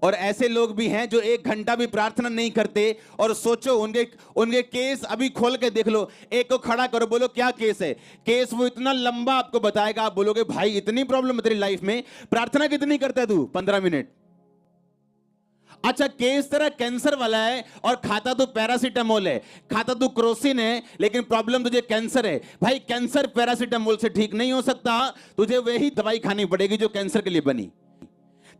और ऐसे लोग भी हैं जो 1 घंटा भी प्रार्थना नहीं करते। और सोचो उनके उनके केस अभी खोल के देख लो, एक को खड़ा करो, बोलो क्या केस है। केस वो इतना लंबा आपको बताएगा, आप बोलोगे भाई इतनी प्रॉब्लम है तेरी लाइफ में, प्रार्थना कितनी करता है तू? 15 मिनट। अच्छा, केस तेरा कैंसर वाला है और खाता तो पैरासीटामोल है, खाता तो क्रोसिन है, लेकिन प्रॉब्लम तुझे कैंसर है। भाई कैंसर पैरासीटामोल से ठीक नहीं हो सकता, तुझे वही दवाई खानी पड़ेगी जो कैंसर के लिए बनी।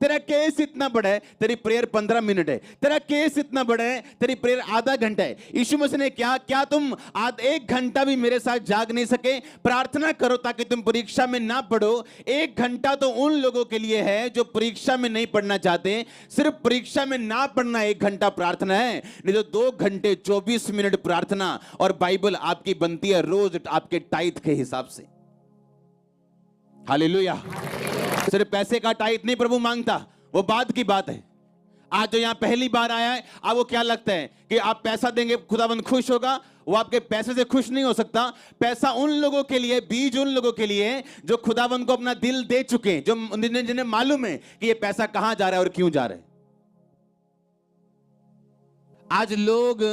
तेरा केस इतना बड़ा है, तेरी प्रेयर 15 मिनट है। तेरा केस इतना बड़ा है, तेरी प्रेयर आधा घंटा है। यीशु मसीह ने क्या तुम 1 घंटा भी मेरे साथ जाग नहीं सके? प्रार्थना करो ताकि तुम परीक्षा में ना पढ़ो। 1 घंटा तो उन लोगों के लिए है जो परीक्षा में नहीं पढ़ना चाहते। सिर्फ परीक्षा में ना पढ़ना 1 घंटा प्रार्थना है, नहीं तो 2 घंटे 24 मिनट प्रार्थना और बाइबल आपकी बनती है रोज आपके टाइट के हिसाब से। हालेलुया। सिर्फ पैसे का टाइट नहीं प्रभु मांगता, वो बाद की बात है। आज जो यहां पहली बार आया है, आपको क्या लगता है कि आप पैसा देंगे खुदाबंद खुश होगा? वो आपके पैसे से खुश नहीं हो सकता। पैसा उन लोगों के लिए, बीज उन लोगों के लिए जो खुदाबंद को अपना दिल दे चुके हैं, जो जिन्हें मालूम है कि ये पैसा कहां जा रहा है और क्यों जा रहा है। आज लोग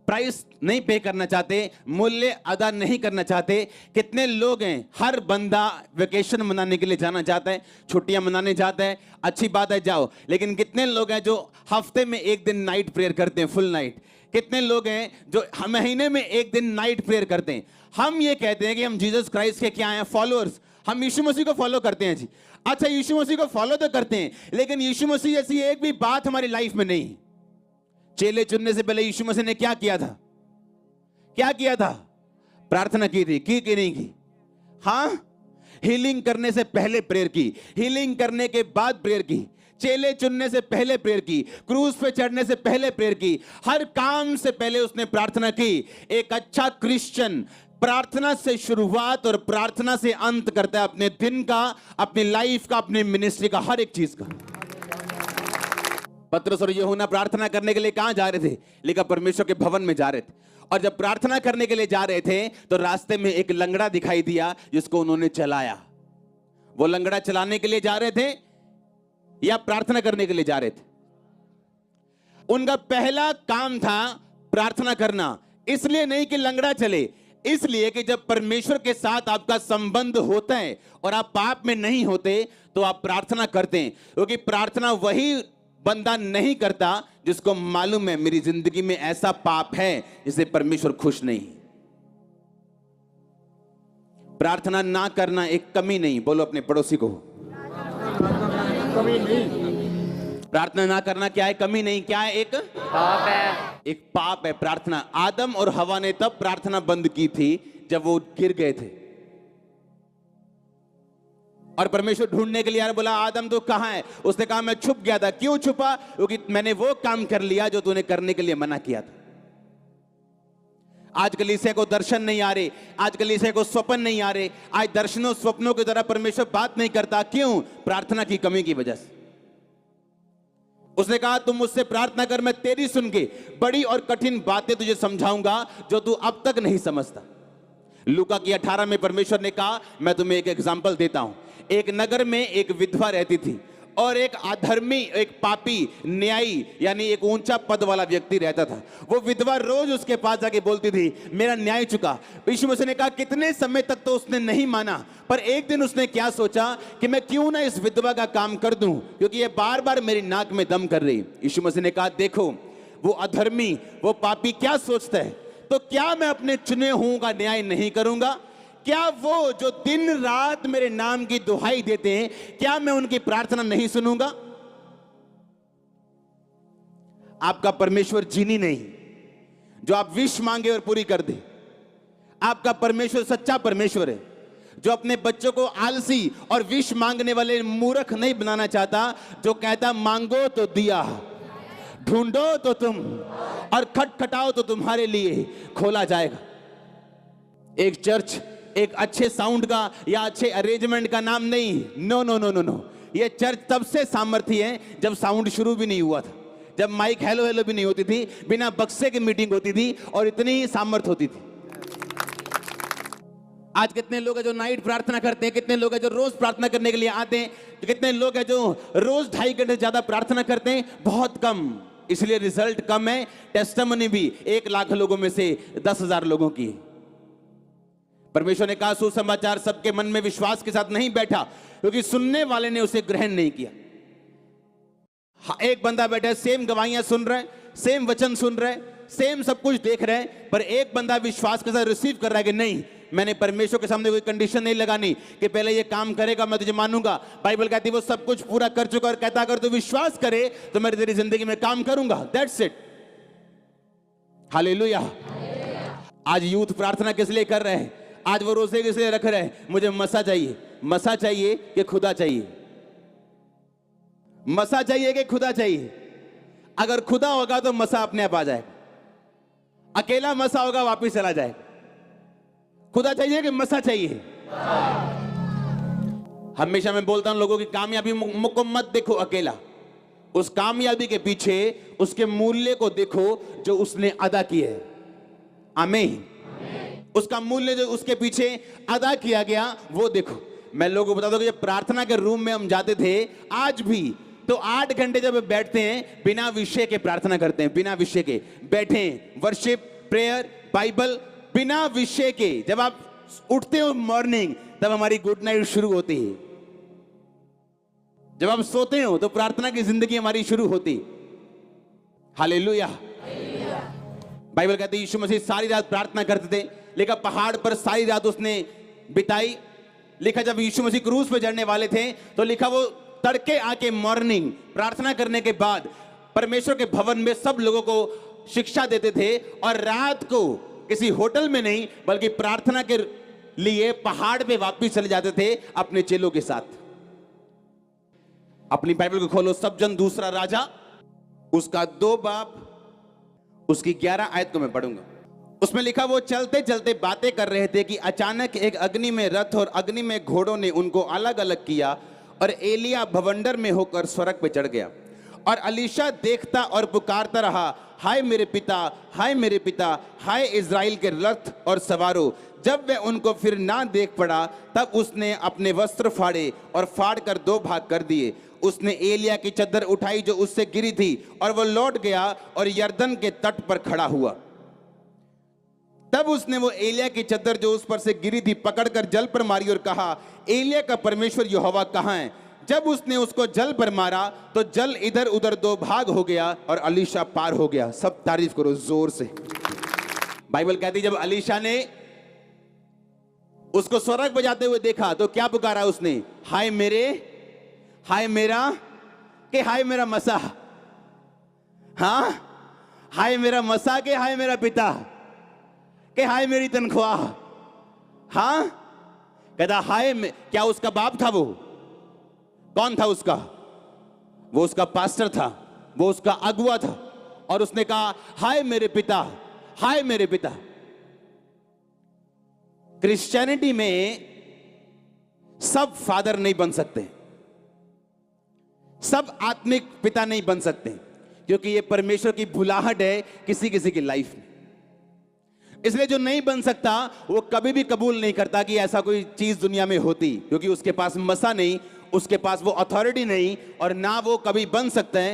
प्राइस नहीं पे करना चाहते, मूल्य अदा नहीं करना चाहते। कितने लोग हैं, हर बंदा वेकेशन मनाने के लिए जाना चाहता है, छुट्टियां मनाने जाता है, अच्छी बात है जाओ, लेकिन कितने लोग हैं जो हफ्ते में 1 दिन नाइट प्रेयर करते हैं, फुल नाइट? कितने लोग हैं जो महीने में 1 दिन नाइट प्रेयर करते हैं? हम ये कहते हैं कि हम जीसस क्राइस्ट के क्या हैं? फॉलोअर्स। हम यीशु मसीह को फॉलो करते हैं जी। अच्छा, यीशु मसीह को फॉलो तो करते हैं, लेकिन यीशु मसीह जैसी एक भी बात हमारी लाइफ में नहीं। चेले चुनने से पहले यीशु मसीह ने क्या किया था? क्या किया था? प्रार्थना की थी, की कि नहीं की? हां, हीलिंग करने से पहले प्रेयर की, हीलिंग करने के बाद प्रेयर की, चेले चुनने से पहले प्रेयर की, क्रूस पे चढ़ने से पहले प्रेयर की, हर काम से पहले उसने प्रार्थना की। एक अच्छा क्रिश्चियन प्रार्थना से शुरुआत और प्रार्थना से अंत करता है, अपने दिन का, अपनी लाइफ का, अपनी मिनिस्ट्री का, हर एक चीज का। पतरस और यूहन्ना प्रार्थना करने के लिए कहां जा रहे थे? लिखा परमेश्वर के भवन में जा रहे थे। और जब प्रार्थना करने के लिए जा रहे थे तो रास्ते में एक लंगड़ा दिखाई दिया जिसको उन्होंने चलाया। वो लंगड़ा चलाने के लिए जा रहे थे या प्रार्थना करने के लिए जा रहे थे? उनका पहला काम था प्रार्थना करना। इसलिए नहीं कि लंगड़ा चले, इसलिए कि जब परमेश्वर के साथ आपका संबंध होता है और आप पाप में नहीं होते तो आप प्रार्थना करते हैं। क्योंकि प्रार्थना वही बंदा नहीं करता जिसको मालूम है मेरी जिंदगी में ऐसा पाप है जिससे परमेश्वर खुश नहीं। प्रार्थना ना करना एक कमी नहीं, बोलो अपने पड़ोसी को, कमी नहीं। प्रार्थना ना करना क्या है? कमी नहीं। क्या है? एक पाप है। एक पाप है प्रार्थना। आदम और हवा ने तब प्रार्थना बंद की थी जब वो गिर गए थे और परमेश्वर ढूंढने के लिए आया, बोला आदम तो कहां है? उसने कहा मैं छुप गया था। क्यों छुपा? क्योंकि मैंने वो काम कर लिया जो तूने करने के लिए मना किया था। आज कलीसिया को दर्शन नहीं आ रहे, आज कलीसिया को स्वप्न नहीं आ रहे, आज दर्शनों स्वप्नों की तरह परमेश्वर बात नहीं करता। क्यों? प्रार्थना की कमी की वजह से। उसने कहा तुम मुझसे प्रार्थना कर, मैं तेरी सुन के बड़ी और कठिन बातें तुझे समझाऊंगा जो तू अब तक नहीं समझता। लूका की 18 में परमेश्वर ने कहा मैं तुम्हें एक एग्जांपल देता हूं। एक नगर में एक विधवा रहती थी और एक अधर्मी, एक पापी, न्यायी यानी एक ऊंचा पद वाला व्यक्ति रहता था। वो विधवा रोज उसके पास जाके बोलती थी मेरा न्याय चुका। यीशु मसीह ने कहा कितने समय तक तो उसने नहीं माना, पर एक दिन उसने क्या सोचा कि मैं क्यों ना इस विधवा का काम कर दूं, क्योंकि ये बार बार मेरी नाक में दम कर रही। यीशु मसीह ने कहा देखो वो अधर्मी, वो पापी क्या सोचता है, तो क्या मैं अपने चुने हुओं का न्याय नहीं करूंगा? क्या वो जो दिन रात मेरे नाम की दुहाई देते हैं, क्या मैं उनकी प्रार्थना नहीं सुनूंगा? आपका परमेश्वर जीनी नहीं जो आप विश मांगे और पूरी कर दे। आपका परमेश्वर सच्चा परमेश्वर है जो अपने बच्चों को आलसी और विश मांगने वाले मूर्ख नहीं बनाना चाहता, जो कहता मांगो तो दिया, ढूंढो तो तुम, और खटखटाओ तो तुम्हारे लिए खोला जाएगा। एक चर्च एक अच्छे साउंड का या अच्छे अरेंजमेंट का नाम नहीं। No no no no no. ये चर्च तब से सामर्थ्य है जब साउंड शुरू भी नहीं हुआ था, जब माइक हेलो हेलो भी नहीं होती थी, बिना बक्से की मीटिंग होती थी और इतनी सामर्थ्य होती थी। आज कितने लोग हैं जो नाइट प्रार्थना करते हैं, कितने लोग हैं जो रोज प्रार्थना करने के लिए आते हैं, तो कितने लोग हैं जो रोज 2.5 घंटे ज्यादा प्रार्थना करते हैं, बहुत कम, इसलिए रिजल्ट कम है। टेस्टिमनी भी 1 लाख लोगों में से 10,000 लोगों की। परमेश्वर ने कहा सुसमाचार सबके मन में विश्वास के साथ नहीं बैठा, क्योंकि सुनने वाले ने उसे ग्रहण नहीं किया। एक बंदा बैठा है, सेम गवाहियां सुन रहा है, सेम वचन सुन रहा है, सेम सब कुछ देख रहे हैं, पर एक बंदा विश्वास के साथ रिसीव कर रहा है कि नहीं, मैंने परमेश्वर के सामने कोई कंडीशन नहीं लगानी कि पहले ये काम करेगा मैं तुझे मानूंगा। बाइबल कहती है वो सब कुछ पूरा कर चुका और कहता अगर तू विश्वास करे तो मैं तेरी जिंदगी में काम करूंगा। That's it. हालेलुया। आज यूथ प्रार्थना किस लिए कर रहे हैं? आज वो रोजे किस लिए रख रहे हैं? मुझे मसा चाहिए। मसा चाहिए कि खुदा चाहिए? मसा चाहिए कि खुदा चाहिए? अगर खुदा होगा तो मसा अपने आप आ जाएगा, अकेला मसा होगा वापिस चला जाएगा। खुदा चाहिए कि मसा चाहिए? हमेशा मैं बोलता हूं लोगों की कामयाबी को मत देखो अकेला, उस कामयाबी के पीछे उसके मूल्य को देखो जो उसने अदा किया है। आमीन। उसका मूल्य जो उसके पीछे अदा किया गया वो देखो। मैं लोगों को बता दूं कि जब प्रार्थना के रूम में हम जाते थे, आज भी तो 8 घंटे जब बैठते हैं बिना विषय के प्रार्थना करते हैं, बिना विषय के बैठे, वर्शिप, प्रेयर, बाइबल, बिना विषय के। जब आप उठते हो मॉर्निंग तब हमारी गुड नाइट शुरू होती है, जब आप सोते हो तो प्रार्थना की जिंदगी हमारी शुरू होती। हालेलुया। बाइबल कहती है यीशु मसीह सारी रात प्रार्थना करते थे, लिखा पहाड़ पर सारी रात उसने बिताई। लिखा जब यीशु मसीह क्रूस पर चढ़ने वाले थे तो लिखा वो तड़के आके मॉर्निंग प्रार्थना करने के बाद परमेश्वर के भवन में सब लोगों को शिक्षा देते थे, और रात को किसी होटल में नहीं बल्कि प्रार्थना के लिए पहाड़ पे वापस चले जाते थे अपने चेलों के साथ। अपनी बाइबल को खोलो, सब जन दूसरा राजा उसका 2 बाब उसकी 11 आयत को मैं पढ़ूंगा। उसमें लिखा वो चलते चलते बातें कर रहे थे कि अचानक एक अग्नि में रथ और अग्नि में घोड़ों ने उनको अलग अलग किया, और एलिया भवंडर में होकर स्वर्ग पे चढ़ गया। और अलीशा देखता और पुकारता रहा, हाय मेरे पिता, हाय मेरे पिता, हाय इज़राइल के रथ और सवारों। जब वह उनको फिर ना देख पड़ा तब उसने अपने वस्त्र फाड़े और फाड़ कर 2 भाग कर दिए। उसने एलिया की चद्दर उठाई जो उससे गिरी थी, और वह लौट गया और यरदन के तट पर खड़ा हुआ। तब उसने वो एलिया की चद्दर जो उस पर से गिरी थी पकड़कर जल पर मारी और कहा, एलिया का परमेश्वर यहोवा कहाँ है? जब उसने उसको जल पर मारा तो जल इधर उधर 2 भाग हो गया और अलीशा पार हो गया। सब तारीफ करो जोर से। बाइबल कहती जब अलीशा ने उसको स्वर्ग बजाते हुए देखा तो क्या पुकारा उसने? हाय मेरे, हाय मेरा, के हाय मेरा मसा, हाँ हाय मेरा मसा, के हाय मेरा पिता, के हाय मेरी तनख्वाह। हाँ कहता हाय क्या उसका बाप था? वो कौन था उसका? वो उसका पास्टर था, वो उसका अगुआ था, और उसने कहा हाय मेरे पिता, हाय मेरे पिता। क्रिश्चियनिटी में सब फादर नहीं बन सकते, सब आत्मिक पिता नहीं बन सकते, क्योंकि ये परमेश्वर की बुलाहट है किसी किसी की लाइफ में। इसलिए जो नहीं बन सकता वो कभी भी कबूल नहीं करता कि ऐसा कोई चीज दुनिया में होती, क्योंकि उसके पास मसा नहीं, उसके पास वो अथॉरिटी नहीं, और ना वो कभी बन सकते हैं।